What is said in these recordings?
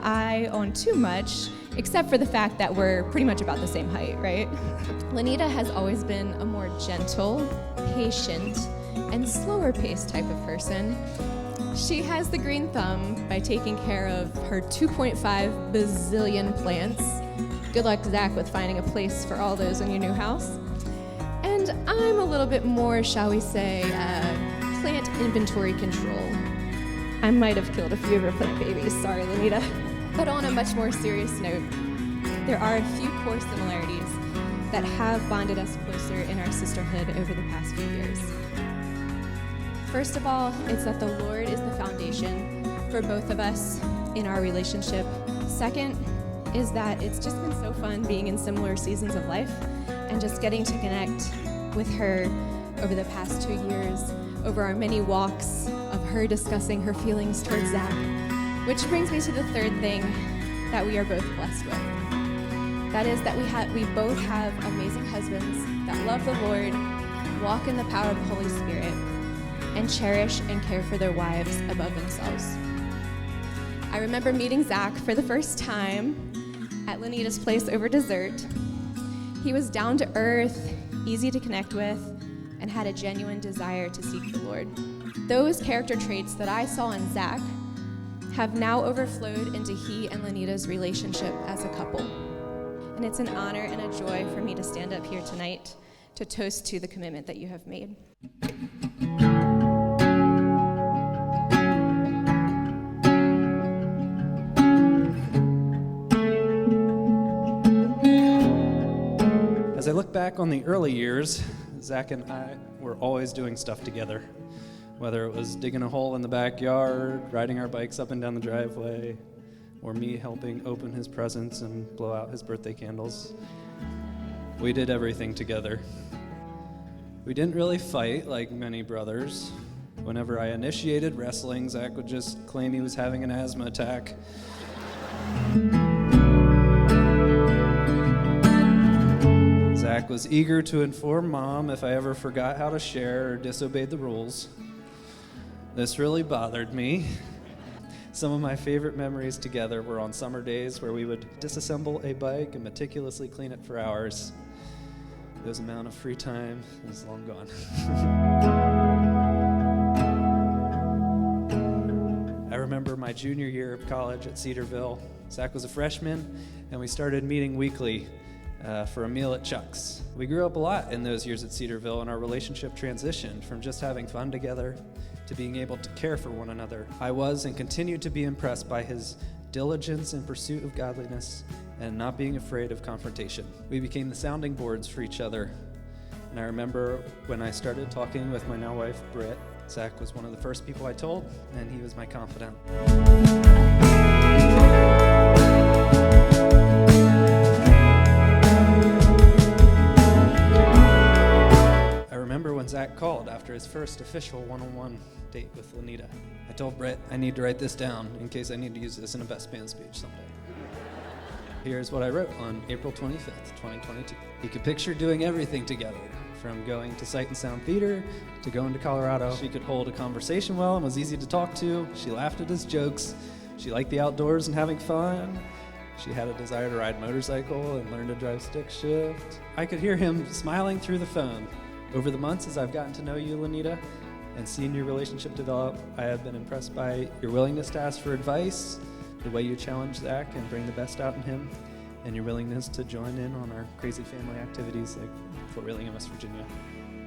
eye on too much, except for the fact that we're pretty much about the same height, right? Lanita has always been a more gentle, patient, and slower-paced type of person. She has the green thumb by taking care of her 2.5 bazillion plants. Good luck, Zach, with finding a place for all those in your new house. And I'm a little bit more, shall we say, plant inventory control. I might have killed a few of her plant babies, sorry, Lanita. But on a much more serious note, there are a few core similarities that have bonded us closer in our sisterhood over the past few years. First of all, it's that the Lord is the foundation for both of us in our relationship. Second is that it's just been so fun being in similar seasons of life and just getting to connect with her over the past 2 years, over our many walks of her discussing her feelings towards Zach. Which brings me to the third thing that we are both blessed with. That is that we both have amazing husbands that love the Lord, walk in the power of the Holy Spirit, and cherish and care for their wives above themselves. I remember meeting Zach for the first time at Lanita's place over dessert. He was down to earth, easy to connect with, and had a genuine desire to seek the Lord. Those character traits that I saw in Zach have now overflowed into he and Lanita's relationship as a couple. And it's an honor and a joy for me to stand up here tonight to toast to the commitment that you have made. As I look back on the early years, Zach and I were always doing stuff together. Whether it was digging a hole in the backyard, riding our bikes up and down the driveway, or me helping open his presents and blow out his birthday candles. We did everything together. We didn't really fight like many brothers. Whenever I initiated wrestling, Zach would just claim he was having an asthma attack. Zach was eager to inform Mom if I ever forgot how to share or disobeyed the rules. This really bothered me. Some of my favorite memories together were on summer days where we would disassemble a bike and meticulously clean it for hours. Those amount of free time is long gone. I remember my junior year of college at Cedarville. Zach was a freshman, and we started meeting weekly for a meal at Chuck's. We grew up a lot in those years at Cedarville, and our relationship transitioned from just having fun together to being able to care for one another. I was and continue to be impressed by his diligence in pursuit of godliness and not being afraid of confrontation. We became the sounding boards for each other. And I remember when I started talking with my now wife, Britt, Zach was one of the first people I told, and he was my confidant. I remember when Zach called after his first official one-on-one date with Lanita. I told Britt, I need to write this down in case I need to use this in a best man speech someday. Here's what I wrote on April 25th, 2022. He could picture doing everything together, from going to Sight and Sound Theater to going to Colorado. She could hold a conversation well and was easy to talk to. She laughed at his jokes. She liked the outdoors and having fun. She had a desire to ride motorcycle and learn to drive stick shift. I could hear him smiling through the phone. Over the months, as I've gotten to know you, Lanita, and seen your relationship develop, I have been impressed by your willingness to ask for advice, the way you challenge Zach and bring the best out in him, and your willingness to join in on our crazy family activities like Fort Wheeling in West Virginia.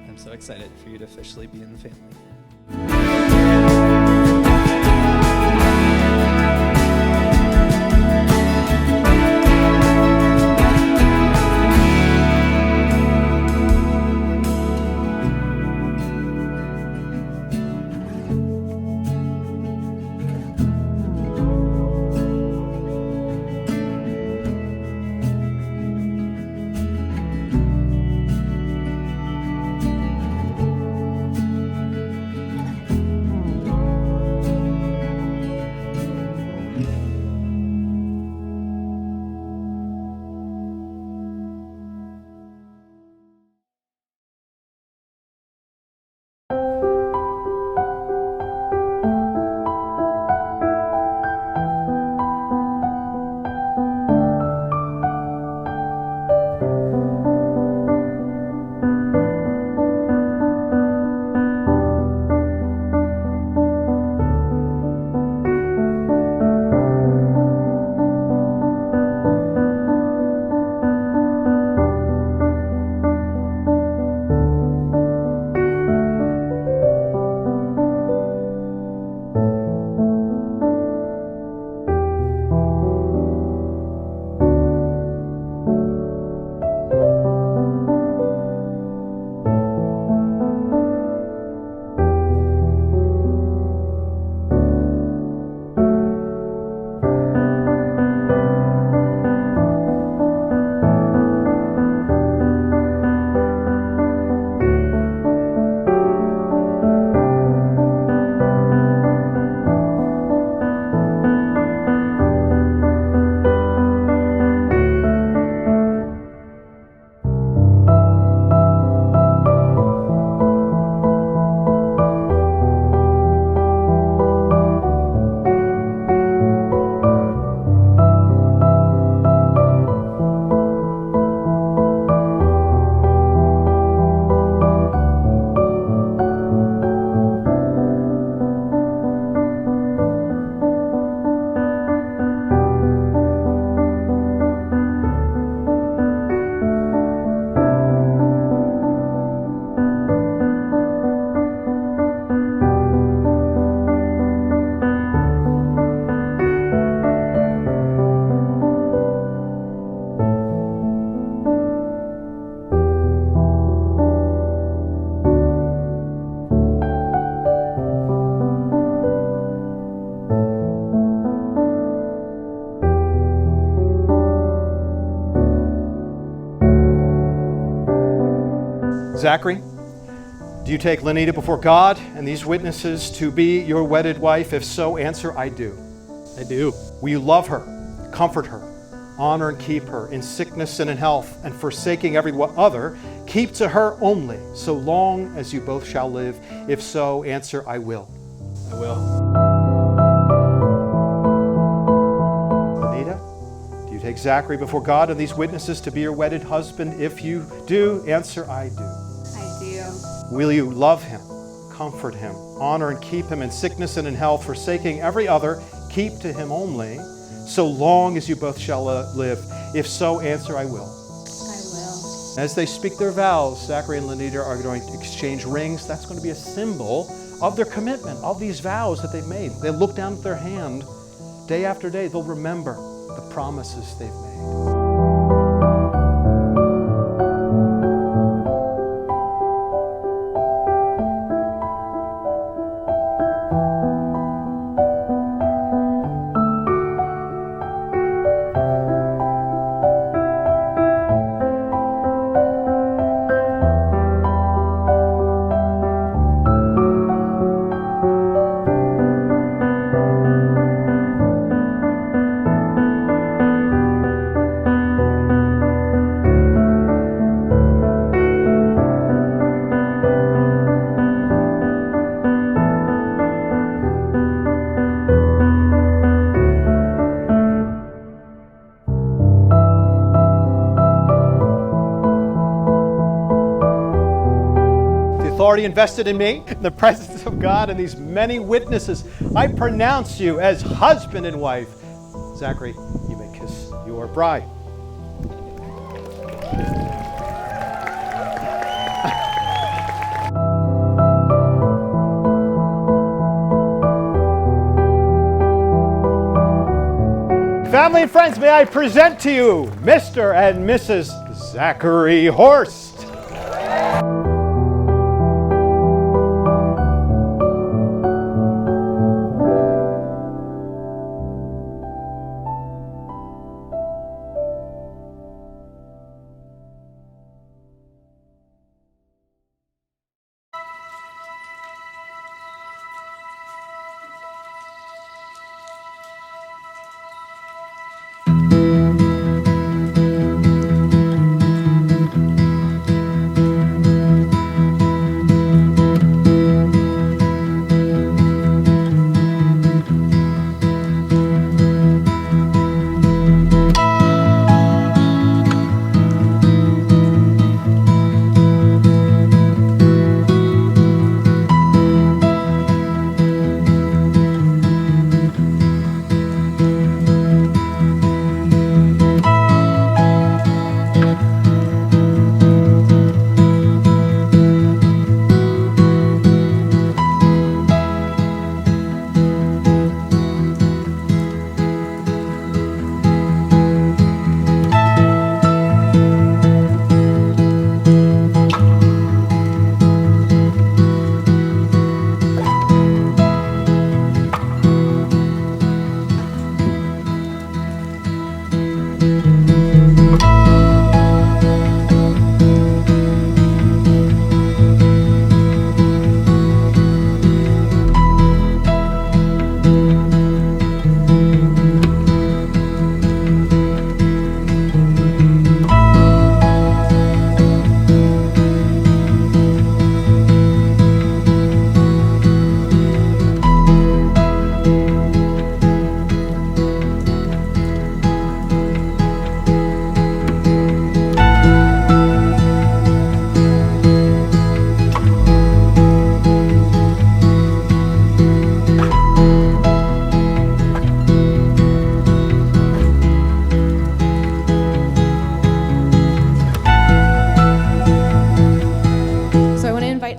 I'm so excited for you to officially be in the family. Zachary, do you take Lenita before God and these witnesses to be your wedded wife? If so, answer, I do. I do. Will you love her, comfort her, honor and keep her in sickness and in health, and forsaking every other, keep to her only, so long as you both shall live? If so, answer, I will. I will. Lenita, do you take Zachary before God and these witnesses to be your wedded husband? If you do, answer, I do. I do. Will you love him, comfort him, honor and keep him in sickness and in health, forsaking every other, keep to him only, so long as you both shall live? If so, answer, I will. I will. As they speak their vows, Zachary and Lenita are going to exchange rings. That's going to be a symbol of their commitment, of these vows that they've made. They look down at their hand day after day. They'll remember the promises they've made. Authority invested in me, in the presence of God and these many witnesses, I pronounce you as husband and wife. Zachary, you may kiss your bride. Family and friends, may I present to you Mr. and Mrs. Zachary Horst.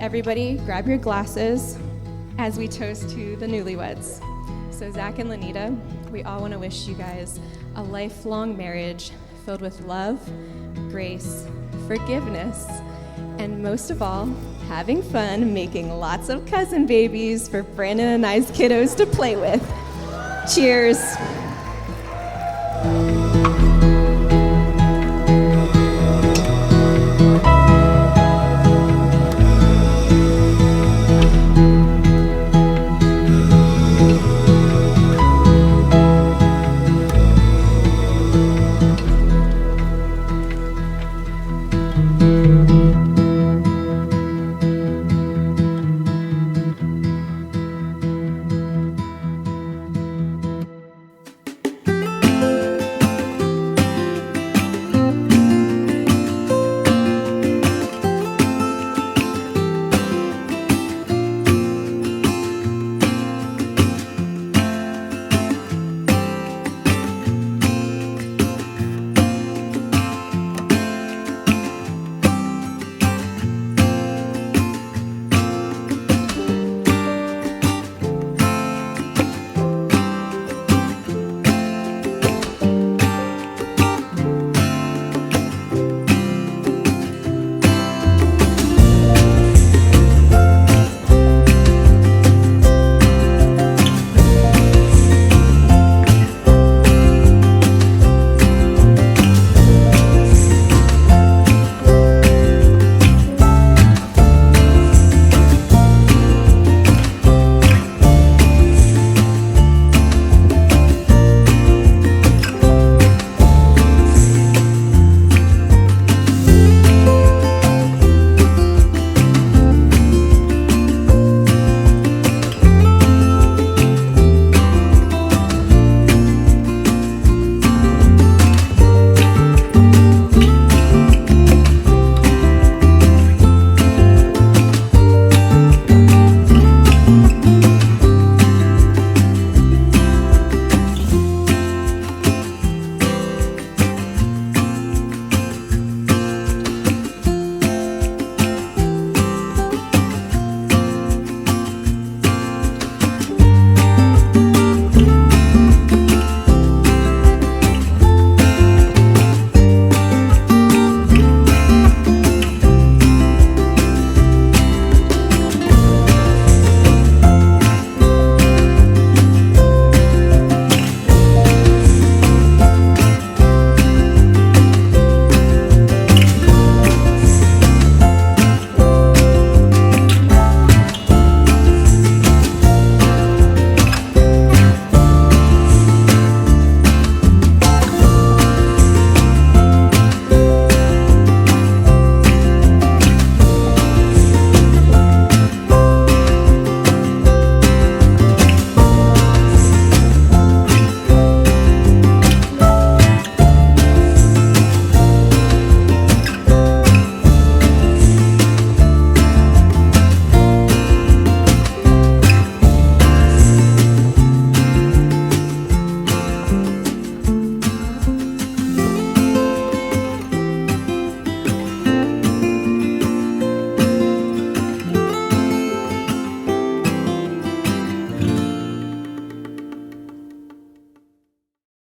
Everybody, grab your glasses as we toast to the newlyweds. So Zach and Lenita, we all want to wish you guys a lifelong marriage filled with love, grace, forgiveness, and most of all, having fun making lots of cousin babies for Brandon and I's kiddos to play with. Cheers.